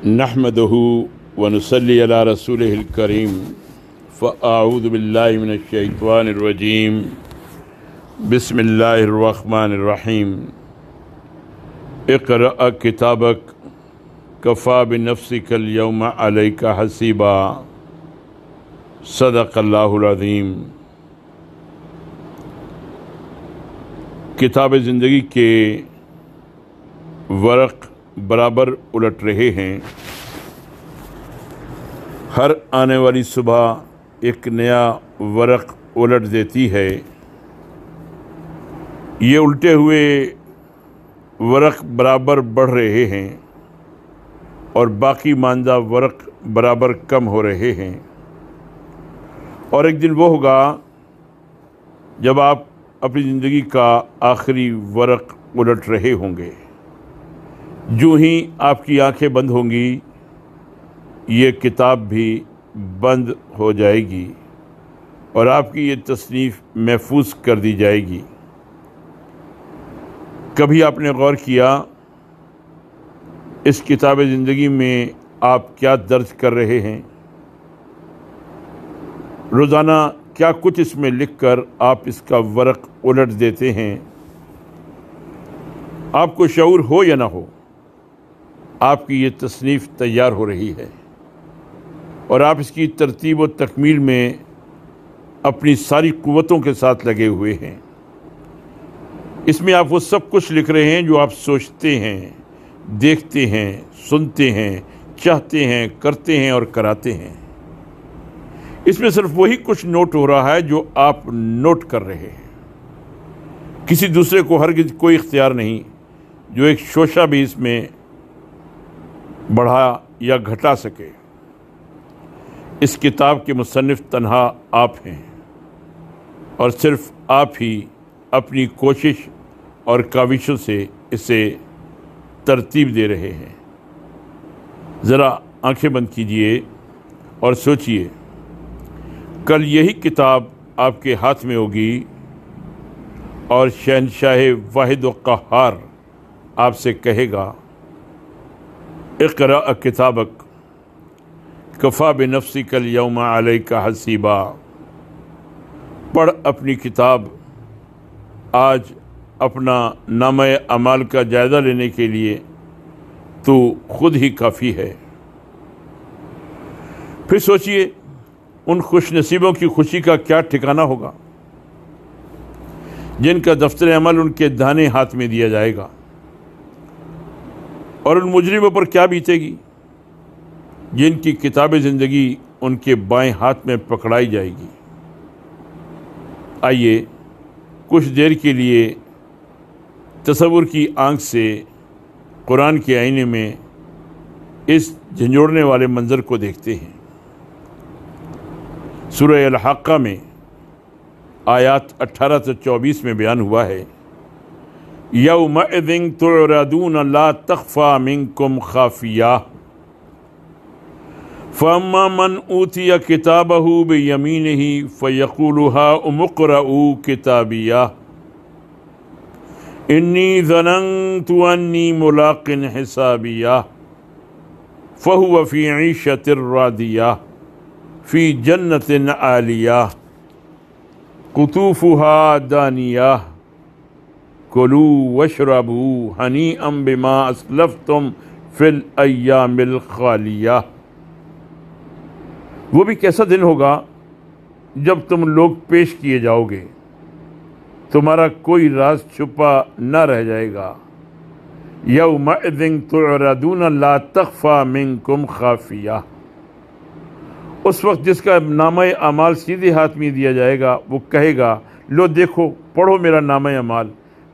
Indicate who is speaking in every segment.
Speaker 1: نحمدہ ونصلی علی رسولہ الکریم فاعوذ باللہ من الشیطان الرجیم بسم اللہ الرحمن الرحیم اقرأ کتابک کفا بنفسک اليوم علیک حسیبا صدق اللہ العظیم۔ کتاب زندگی کے ورق برابر الٹ رہے ہیں۔ ہر آنے والی صبح ایک نیا ورق الٹ دیتی ہے۔ یہ الٹے ہوئے ورق برابر بڑھ رہے ہیں اور باقی ماندہ ورق برابر کم ہو رہے ہیں، اور ایک دن وہ ہوگا جب آپ اپنی زندگی کا آخری ورق الٹ رہے ہوں گے۔ جو ہی آپ کی آنکھیں بند ہوں گی یہ کتاب بھی بند ہو جائے گی اور آپ کی یہ تصنیف محفوظ کر دی جائے گی۔ کبھی آپ نے غور کیا اس کتاب زندگی میں آپ کیا درج کر رہے ہیں؟ روزانہ کیا کچھ اس میں لکھ کر آپ اس کا ورق الٹ دیتے ہیں؟ آپ کو شعور ہو یا نہ ہو، آپ کی یہ تصنیف تیار ہو رہی ہے اور آپ اس کی ترتیب و تکمیل میں اپنی ساری قوتوں کے ساتھ لگے ہوئے ہیں۔ اس میں آپ وہ سب کچھ لکھ رہے ہیں جو آپ سوچتے ہیں، دیکھتے ہیں، سنتے ہیں، چاہتے ہیں، کرتے ہیں اور کراتے ہیں۔ اس میں صرف وہی کچھ نوٹ ہو رہا ہے جو آپ نوٹ کر رہے ہیں۔ کسی دوسرے کو ہرگز کوئی اختیار نہیں جو ایک شوشہ بھی اس میں بڑھا یا گھٹا سکے۔ اس کتاب کے مصنف تنہا آپ ہیں اور صرف آپ ہی اپنی کوشش اور کاوشوں سے اسے ترتیب دے رہے ہیں۔ ذرا آنکھیں بند کیجئے اور سوچئے، کل یہی کتاب آپ کے ہاتھ میں ہوگی اور شہنشاہ واحد و قہار آپ سے کہے گا، اقرأ کتابک کفا بنفسک اليوم علیک حسیبا۔ پڑھ اپنی کتاب، آج اپنا نامہ اعمال کا جائزہ لینے کے لیے تو خود ہی کافی ہے۔ پھر سوچئے ان خوش نصیبوں کی خوشی کا کیا ٹھکانہ ہوگا جن کا دفتر عمل ان کے داہنے ہاتھ میں دیا جائے گا، اور ان مجرموں پر کیا بیتے گی جن کی کتاب زندگی ان کے بائیں ہاتھ میں پکڑائی جائے گی۔ آئیے کچھ دیر کے لیے تصور کی آنکھ سے قرآن کے آئینے میں اس جھنجھوڑنے والے منظر کو دیکھتے ہیں۔ سورہ الحاقہ میں آیات 18 سے 24 میں بیان ہوا ہے، یومئذ تعرضون لا تخفی منکم خافیہ فاما من اوتی کتابہ بیمینہ فیقول ہاؤم اقرءوا کتابیہ انی ظننت انی ملاق حسابیہ فہو فی عیشۃ راضیہ فی جنت عالیہ قطوفها دانیہ کلوا واشربوا ہنیئا بما اسلفتم فی الایام الخالیہ۔ وہ بھی کیسا دن ہوگا جب تم لوگ پیش کیے جاؤ گے، تمہارا کوئی راز چھپا نہ رہ جائے گا۔ یومئذ تعرضون لا تخفی منکم خافیہ۔ اس وقت جس کا نامہ اعمال سیدھے ہاتھ میں دیا جائے گا وہ کہے گا، لو دیکھو، پڑھو میرا نامہ اعمال،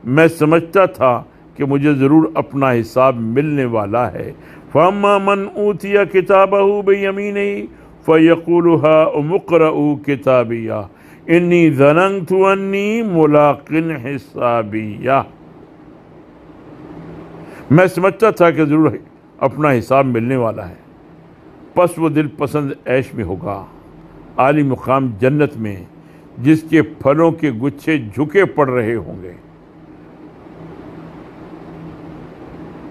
Speaker 1: میں سمجھتا تھا کہ مجھے ضرور اپنا حساب ملنے والا ہے۔ فَأَمَّا مَنْ أُوتِيَ كِتَابَهُ بِيَمِينِهِ فَيَقُولُ هَاؤُمُ اقْرَءُوا كِتَابِيَهْ إِنِّي ظَنَنْتُ أَنِّي مُلَاقٍ حِسَابِيَهْ۔ میں سمجھتا تھا کہ ضرور اپنا حساب ملنے والا ہے۔ پس وہ دل پسند عیش میں ہوگا، عالی مقام جنت میں، جس کے پھلوں کے گچھے جھکے پڑ رہے ہوں گے۔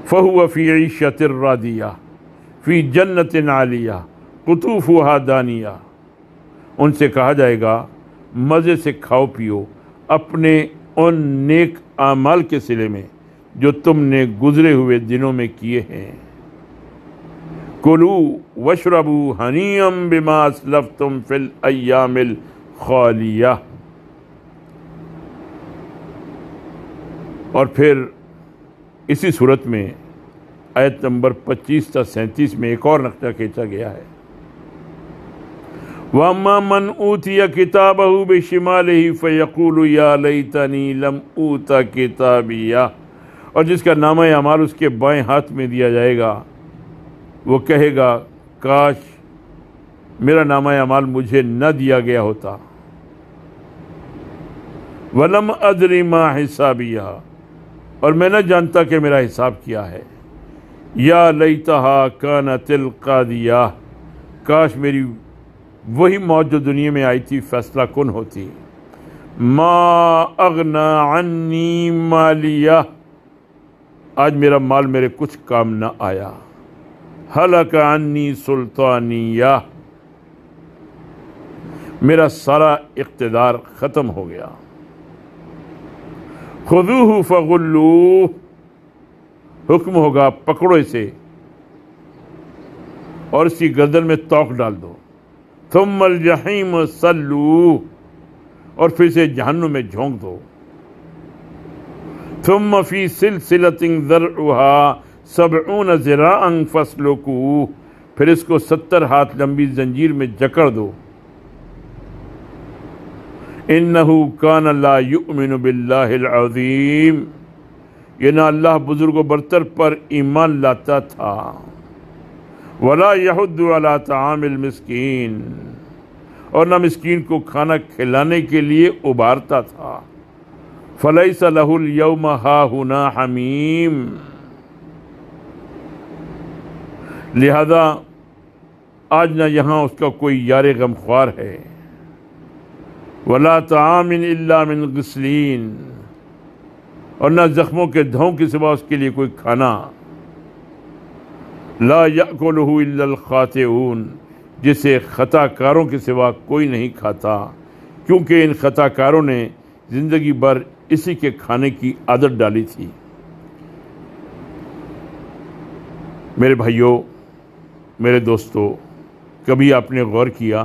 Speaker 1: فَهُوَ فِي عِيشَةٍ رَاضِيَةٍ فی جنت عالیہ قطوفہا دانیہ، ان سے کہا جائے گا مزے سے کھاؤ پیو اپنے ان نیک اعمال کے صلے میں جو تم نے گزرے ہوئے دنوں میں کیے ہیں۔ کلوا واشربوا ہنیئا بما اسلفتم فی الایام الخالیہ۔ اور پھر اسی صورت میں آیت نمبر 25 تا 37 میں ایک اور نقطہ کھینچا گیا ہے، وَأَمَّا مَنْ أُوتِيَ كِتَابَهُ بِشِمَالِهِ فَيَقُولُ يَا لَيْتَنِي لَمْ أُوتَ كِتَابِيَهْ، اور جس کا نامہ اعمال اس کے بائیں ہاتھ میں دیا جائے گا وہ کہے گا کاش میرا نامہ اعمال مجھے نہ دیا گیا ہوتا۔ وَلَمْ أَدْرِ مَا حِسَابِيَهْ، اور میں نہ جانتا کہ میرا حساب کیا ہے۔ یا لیتہا کانت القاضیہ، کاش میری وہی موت جو دنیا میں آئی تھی فیصلہ کن ہوتی۔ ما اغنا عنی مالیہ، آج میرا مال میرے کچھ کام نہ آیا۔ ہلک عنی سلطانیہ، میرا سارا اقتدار ختم ہو گیا۔ خذوہ فغلوہ، حکم ہوگا پکڑو اسے اور اس کی گردن میں توق ڈال دو۔ ثم الجحیم صلوہ، اور پھر سے جہنم میں جھونک دو۔ ثم فی سلسلۃ ذرعها 70 ذراعا فاسلکوہ، پھر اس کو 70 ہاتھ لمبی زنجیر میں جکڑ دو۔ انہ کان لا یؤمن باللہ العظیم، یہ نہ اللہ بزرگ و برتر پر ایمان لاتا تھا۔ ولا یحض علی طعام المسکین، اور نہ مسکین کو کھانا کھلانے کے لیے ابھارتا تھا۔ فلیس لہ اليوم ہاہنا حمیم، لہذا آج نہ یہاں اس کا کوئی یار غمخوار ہے۔ ولا طعام الا من غسلین، اور نہ زخموں کے دھوں کے سوا اس کے لیے کوئی کھانا۔ لا یأکلہ الا الخاطئون، جسے خطا کاروں کے سوا کوئی نہیں کھاتا، کیونکہ ان خطا کاروں نے زندگی بھر اسی کے کھانے کی عادت ڈالی تھی۔ میرے بھائیوں، میرے دوستو، کبھی آپ نے غور کیا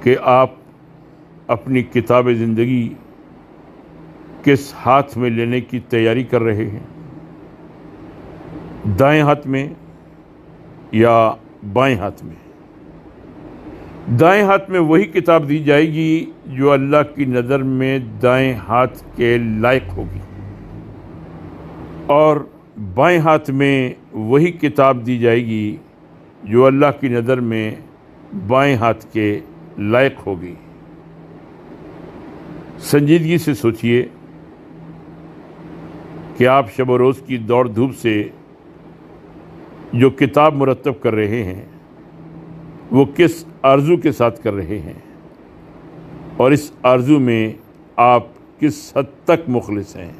Speaker 1: کہ آپ اپنی کتاب زندگی کس ہاتھ میں لینے کی تیاری کر رہے ہیں؟ دائیں ہاتھ میں یا بائیں ہاتھ میں؟ دائیں ہاتھ میں وہی کتاب دی جائے گی جو اللہ کی نظر میں دائیں ہاتھ کے لائق ہوگی، اور بائیں ہاتھ میں وہی کتاب دی جائے گی جو اللہ کی نظر میں بائیں ہاتھ کے لائق ہوگی۔ سنجیدگی سے سوچئے کہ آپ شب و روز کی دوڑ دھوپ سے جو کتاب مرتب کر رہے ہیں وہ کس آرزو کے ساتھ کر رہے ہیں، اور اس آرزو میں آپ کس حد تک مخلص ہیں۔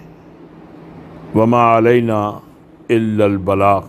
Speaker 1: وما علینا الا البلاغ۔